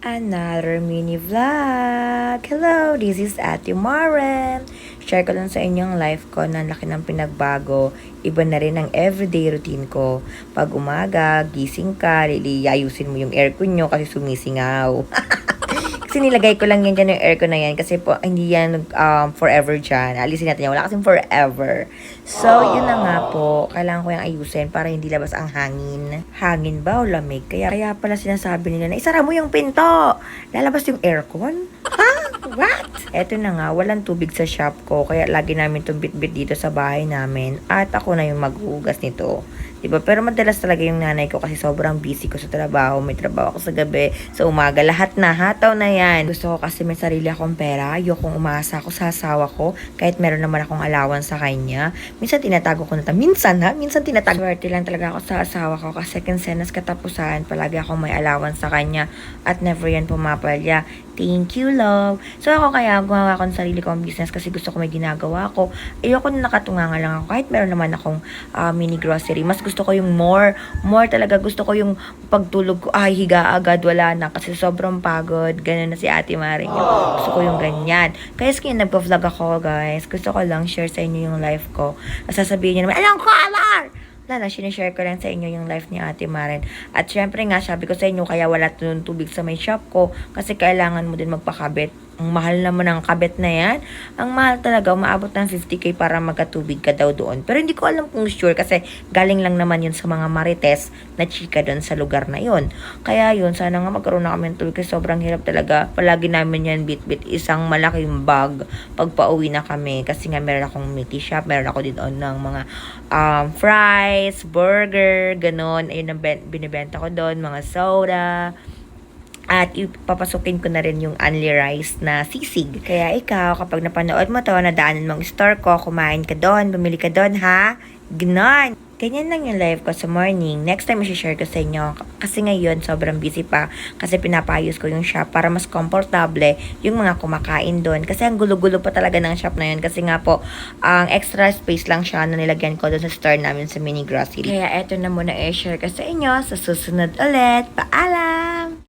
Another mini vlog! Hello, this is Ate Maren. Share ko lang sa inyong life ko na laki ng pinagbago. Iba na rin ang everyday routine ko. Pag umaga, gising ka, ayusin mo yung aircon nyo kasi sumisingaw. Kasi nilagay ko lang yan dyan yung aircon na yan kasi po hindi yan forever dyan. Alisin natin yan. Wala kasing forever. So, yun na nga po. Kailangan ko yung ayusin para hindi labas ang hangin. Hangin ba o lamig? Kaya pala sinasabi nila na isara mo yung pinto. Lalabas yung aircon? Ha? What? Eto na nga, walang tubig sa shop ko. Kaya lagi namin itong bit-bit dito sa bahay namin. At ako na yung maghugas nito. Diba? Pero madalas talaga yung nanay ko kasi sobrang busy ko sa trabaho. May trabaho ako sa gabi, sa umaga. Lahat na, hataw na yan. Gusto ko kasi may sarili akong pera. Ayokong umaasa ako sa asawa ko. Kahit meron naman akong allowance sa kanya. Minsan tinatago ko na ito. Minsan tinatago. Swerte lang talaga ako sa asawa ko kasi kinsenas katapusan. Palagi akong may allowance sa kanya. At never yan pumapalya. Thank you, love. So ako kaya gumawa ko ng sarili kong business kasi gusto ko may ginagawa ko. Ayoko na nakatunganga lang ako. Kahit meron naman akong mini grocery. Mas gusto ko yung more talaga. Gusto ko yung pagtulog ko, higa agad, wala na. Kasi sobrang pagod. Ganun na si Ate Maring. Gusto ko yung ganyan. Kaya skin, nagpa-vlog ako, guys. Gusto ko lang share sa inyo yung life ko. Sasabihin niyo naman, anong color? Wala na, sinishare ko lang sa inyo yung life ni Ate Maren. At syempre nga, sabi ko sa inyo, kaya wala tubig sa may shop ko. Kasi kailangan mo din magpakabit. Ang mahal naman ng kabet na yan. Ang mahal talaga, umaabot ng 50k para magkatubig ka daw doon. Pero hindi ko alam kung sure kasi galing lang naman yun sa mga marites na chika doon sa lugar na yun. Kaya yun, sana nga magkaroon na kami ng tubig kasi sobrang hirap talaga. Palagi namin yan bit-bit isang malaking bag pag pauwi na kami. Kasi nga meron akong meaty shop, meron ako din doon ng mga fries, burger, ganun. Ayun ang binibenta ko doon, mga soda. At ipapasukin ko na rin yung Only Rice na sisig. Kaya ikaw, kapag napanood mo to, nadaanan mong store ko, kumain ka doon, bumili ka doon, ha? Gnon! Ganyan lang yung live ko sa morning. Next time, i-share ko sa inyo. Kasi ngayon, sobrang busy pa. Kasi pinapayos ko yung shop para mas komportable yung mga kumakain doon. Kasi ang gulo-gulo pa talaga ng shop na yun. Kasi nga po, ang extra space lang siya na nilagyan ko doon sa store namin sa mini grocery. Kaya eto na muna i-share ko sa inyo. Sa susunod ulit. Paalam!